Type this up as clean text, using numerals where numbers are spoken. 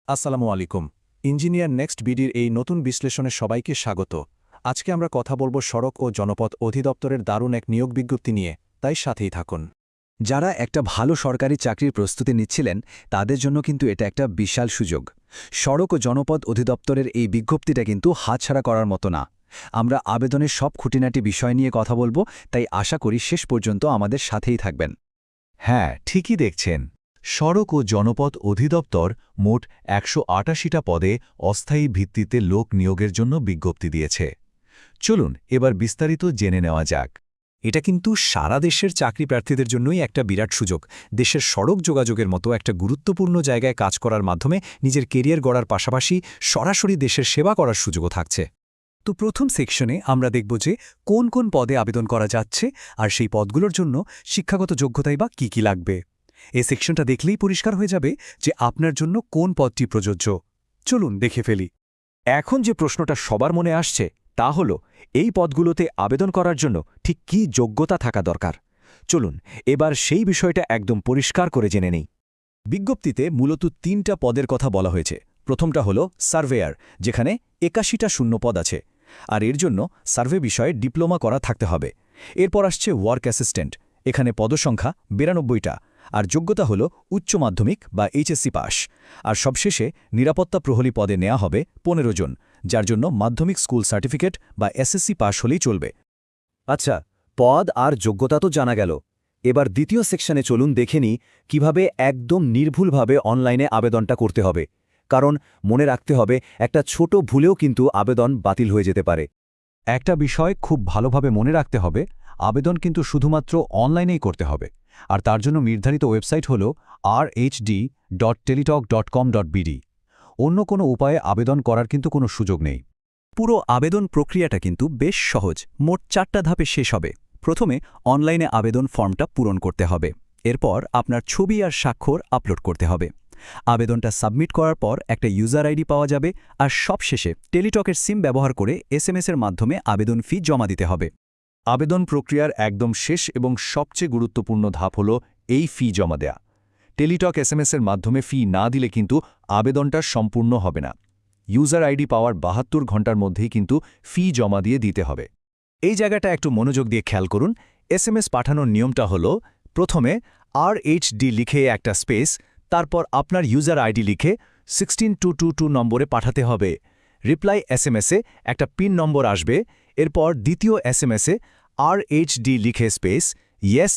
আসসালামু আলাইকুম। Engineer next বিডির এই নতুন বিশ্লেষণে সবাইকে স্বাগত। আজকে আমরা কথা বলবো সড়ক ও জনপথ অধিদপ্তরের দারুণ এক নিয়োগ বিজ্ঞপ্তি নিয়ে, তাই সাথেই থাকুন। যারা একটা ভালো সরকারি চাকরির প্রস্তুতি নিচ্ছিলেন তাদের জন্য কিন্তু এটা একটা বিশাল সুযোগ। সড়ক ও জনপথ অধিদপ্তরের এই বিজ্ঞপ্তিটা কিন্তু হাতছাড়া করার মতো না। আমরা আবেদনের সব খুঁটিনাটি বিষয় নিয়ে কথা বলবো, তাই আশা করি শেষ পর্যন্ত আমাদের সাথেই থাকবেন। হ্যাঁ, ঠিকই দেখছেন। সড়ক ও জনপথ অধিদপ্তর মোট ১৮৮টা পদে অস্থায়ী ভিত্তিতে লোক নিয়োগের জন্য বিজ্ঞপ্তি দিয়েছে। চলুন এবার বিস্তারিত জেনে নেওয়া যাক। এটা কিন্তু সারা দেশের চাকরি প্রার্থীদের জন্যই একটা বিরাট সুযোগ। দেশের সড়ক যোগাযোগের মতো একটা গুরুত্বপূর্ণ জায়গায় কাজ করার মাধ্যমে নিজের কেরিয়ার গড়ার পাশাপাশি সরাসরি দেশের সেবা করার সুযোগও থাকছে। তো প্রথম সেকশনে আমরা দেখব যে কোন কোন পদে আবেদন করা যাচ্ছে আর সেই পদগুলোর জন্য শিক্ষাগত যোগ্যতাই বা কী লাগবে। এই সেকশনটা দেখলেই পরিষ্কার হয়ে যাবে যে আপনার জন্য কোন পদটি প্রযোজ্য। চলুন দেখে ফেলি। এখন যে প্রশ্নটা সবার মনে আসছে তা হল, এই পদগুলোতে আবেদন করার জন্য ঠিক কী যোগ্যতা থাকা দরকার। চলুন এবার সেই বিষয়টা একদম পরিষ্কার করে জেনে নেই। বিজ্ঞপ্তিতে মূলত ৩টা পদের কথা বলা হয়েছে। প্রথমটা হল সার্ভেয়ার, যেখানে ৮১টা শূন্য পদ আছে, আর এর জন্য সার্ভে বিষয়ে ডিপ্লোমা করা থাকতে হবে। এরপর আসছে ওয়ার্ক অ্যাসিস্ট্যান্ট, এখানে পদসংখ্যা ৯২টা, আর যোগ্যতা হল উচ্চ মাধ্যমিক বা এইচএসসি পাস। আর সবশেষে নিরাপত্তা প্রহরী পদে নেওয়া হবে ১৫ জন, যার জন্য মাধ্যমিক স্কুল সার্টিফিকেট বা এসএসসি পাস হলেই চলবে। আচ্ছা, পদ আর যোগ্যতা তো জানা গেল। এবার দ্বিতীয় সেকশনে চলুন দেখে নিই কীভাবে একদম নির্ভুলভাবে অনলাইনে আবেদনটা করতে হবে। কারণ মনে রাখতে হবে, একটা ছোট ভুলেও কিন্তু আবেদন বাতিল হয়ে যেতে পারে। একটা বিষয় খুব ভালোভাবে মনে রাখতে হবে, আবেদন কিন্তু শুধুমাত্র অনলাইনেই করতে হবে। আর তার জন্য নির্ধারিত ওয়েবসাইট হল rhd.teletalk.com.bd। অন্য কোনো উপায়ে আবেদন করার কিন্তু কোনো সুযোগ নেই। পুরো আবেদন প্রক্রিয়াটা কিন্তু বেশ সহজ। মোট 4টা ধাপে শেষ হবে। প্রথমে অনলাইনে আবেদন ফর্মটা পূরণ করতে হবে। এরপর আপনার ছবি আর স্বাক্ষর আপলোড করতে হবে। আবেদনটা সাবমিট করার পর একটা ইউজার আইডি পাওয়া যাবে, আর সবশেষে টেলিটকের সিম ব্যবহার করে এসএমএসের মাধ্যমে আবেদন ফি জমা দিতে হবে। আবেদন প্রক্রিয়ার একদম শেষ এবং সবচেয়ে গুরুত্বপূর্ণ ধাপ হল এই ফি জমা দেয়া। টেলিটক এসএমএসের মাধ্যমে ফি না দিলে কিন্তু আবেদনটা সম্পূর্ণ হবে না। ইউজার আইডি পাওয়ার ৭২ ঘণ্টার মধ্যেই কিন্তু ফি জমা দিয়ে দিতে হবে। এই জায়গাটা একটু মনোযোগ দিয়ে খেয়াল করুন। এসএমএস পাঠানোর নিয়মটা হল, প্রথমে RHD লিখে একটা স্পেস, তারপর আপনার ইউজার আইডি লিখে 16222 নম্বরে পাঠাতে হবে। রিপ্লাই এসএমএসে একটা পিন নম্বর আসবে। এরপর দ্বিতীয় এসএমএসে RHD লিখে স্পেস ইয়েস